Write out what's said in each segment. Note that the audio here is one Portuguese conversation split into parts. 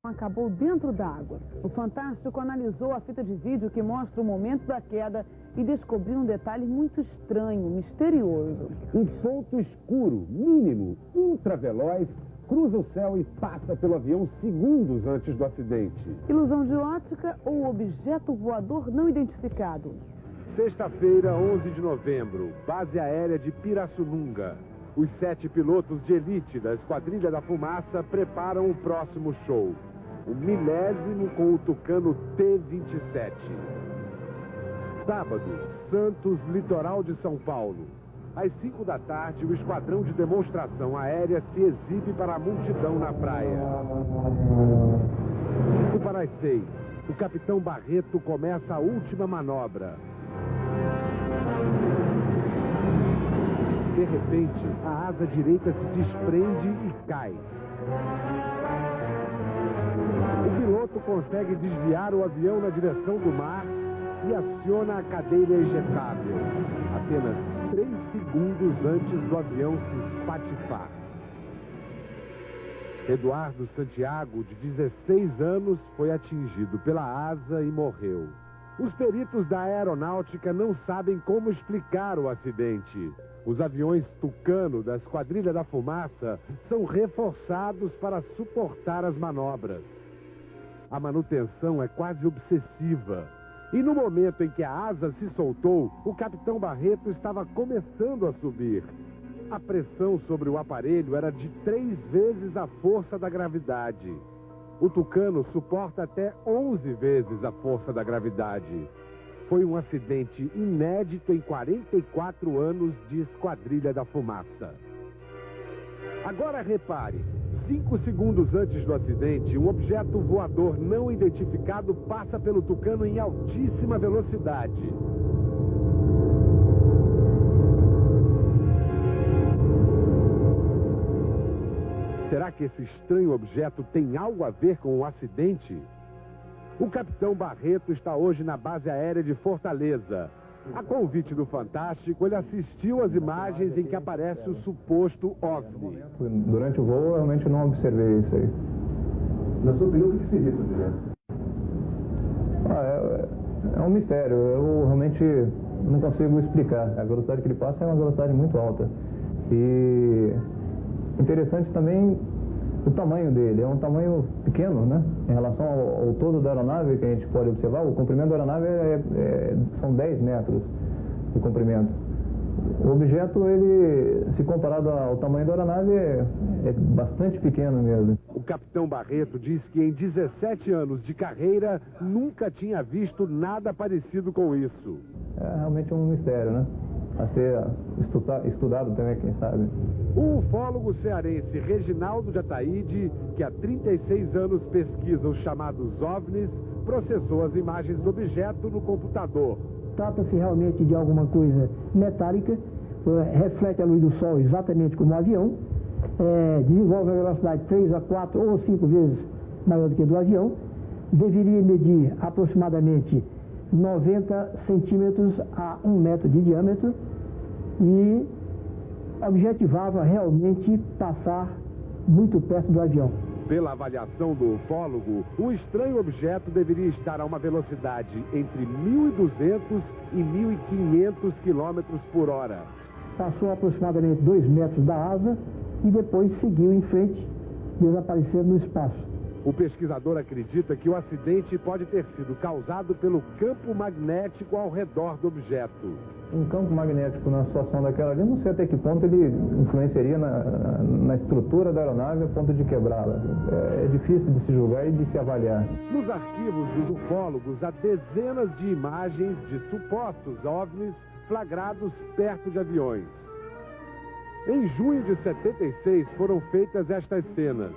Acabou dentro d'água. O Fantástico analisou a fita de vídeo que mostra o momento da queda e descobriu um detalhe muito estranho, misterioso. Um ponto escuro, mínimo, ultraveloz, cruza o céu e passa pelo avião segundos antes do acidente. Ilusão de ótica ou objeto voador não identificado? Sexta-feira, 11 de novembro, base aérea de Pirassununga. Os 7 pilotos de elite da Esquadrilha da Fumaça preparam o próximo show. O 1000º com o Tucano T-27. Sábado, Santos, litoral de São Paulo. Às 5 da tarde, o esquadrão de demonstração aérea se exibe para a multidão na praia. 5 para as 6, o capitão Barreto começa a última manobra. De repente, a asa direita se desprende e cai. O piloto consegue desviar o avião na direção do mar e aciona a cadeira ejetável. Apenas 3 segundos antes do avião se espatifar. Eduardo Santiago, de 16 anos, foi atingido pela asa e morreu. Os peritos da aeronáutica não sabem como explicar o acidente. Os aviões Tucano da Esquadrilha da Fumaça são reforçados para suportar as manobras. A manutenção é quase obsessiva. E no momento em que a asa se soltou, o capitão Barreto estava começando a subir. A pressão sobre o aparelho era de 3 vezes a força da gravidade. O Tucano suporta até 11 vezes a força da gravidade. Foi um acidente inédito em 44 anos de Esquadrilha da Fumaça. Agora repare, 5 segundos antes do acidente, um objeto voador não identificado passa pelo Tucano em altíssima velocidade. Será que esse estranho objeto tem algo a ver com o acidente? O capitão Barreto está hoje na base aérea de Fortaleza. A convite do Fantástico, ele assistiu às imagens em que aparece o suposto OVNI. Durante o voo, eu realmente não observei isso aí. Na sua opinião, o que seria esse objeto? É um mistério. Eu realmente não consigo explicar. A velocidade que ele passa é uma velocidade muito alta. E interessante também o tamanho dele. É um tamanho pequeno, né? Em relação ao todo da aeronave, que a gente pode observar, o comprimento da aeronave são 10 metros de comprimento. O objeto, ele, se comparado ao tamanho da aeronave, é bastante pequeno mesmo. O capitão Barreto diz que em 17 anos de carreira nunca tinha visto nada parecido com isso. É realmente um mistério, né? A ser estudado também, quem sabe. O ufólogo cearense Reginaldo de Ataíde, que há 36 anos pesquisa os chamados OVNIs, processou as imagens do objeto no computador. Trata-se realmente de alguma coisa metálica, reflete a luz do sol exatamente como um avião, desenvolve a velocidade 3 a 4 ou 5 vezes maior do que a do avião, deveria medir aproximadamente 90 centímetros a 1 metro de diâmetro e objetivava realmente passar muito perto do avião. Pela avaliação do ufólogo, o estranho objeto deveria estar a uma velocidade entre 1.200 e 1.500 km por hora. Passou aproximadamente 2 metros da asa e depois seguiu em frente, desaparecendo no espaço. O pesquisador acredita que o acidente pode ter sido causado pelo campo magnético ao redor do objeto. Um campo magnético na situação daquela ali, não sei até que ponto ele influenciaria na estrutura da aeronave a ponto de quebrá-la. É difícil de se julgar e de se avaliar. Nos arquivos dos ufólogos há dezenas de imagens de supostos OVNIs flagrados perto de aviões. Em junho de 76 foram feitas estas cenas.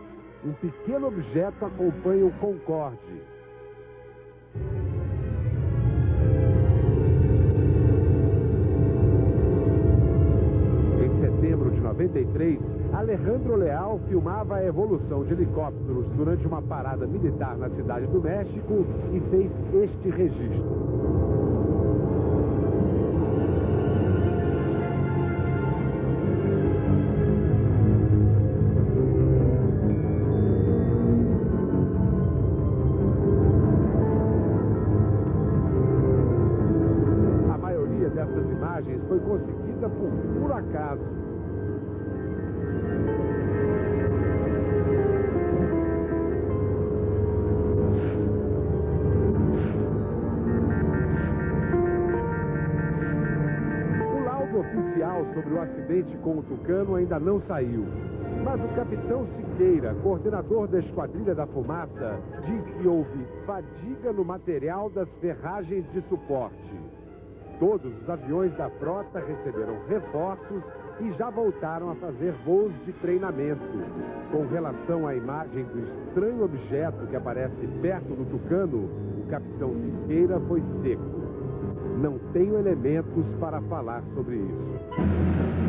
Um pequeno objeto acompanha o Concorde. Em setembro de 93, Alejandro Leal filmava a evolução de helicópteros durante uma parada militar na Cidade do México e fez este registro. caída por puro acaso. O laudo oficial sobre o acidente com o Tucano ainda não saiu. Mas o capitão Siqueira, coordenador da Esquadrilha da Fumaça, diz que houve fadiga no material das ferragens de suporte. Todos os aviões da frota receberam reforços e já voltaram a fazer voos de treinamento. Com relação à imagem do estranho objeto que aparece perto do Tucano, o capitão Siqueira foi seco. Não tenho elementos para falar sobre isso.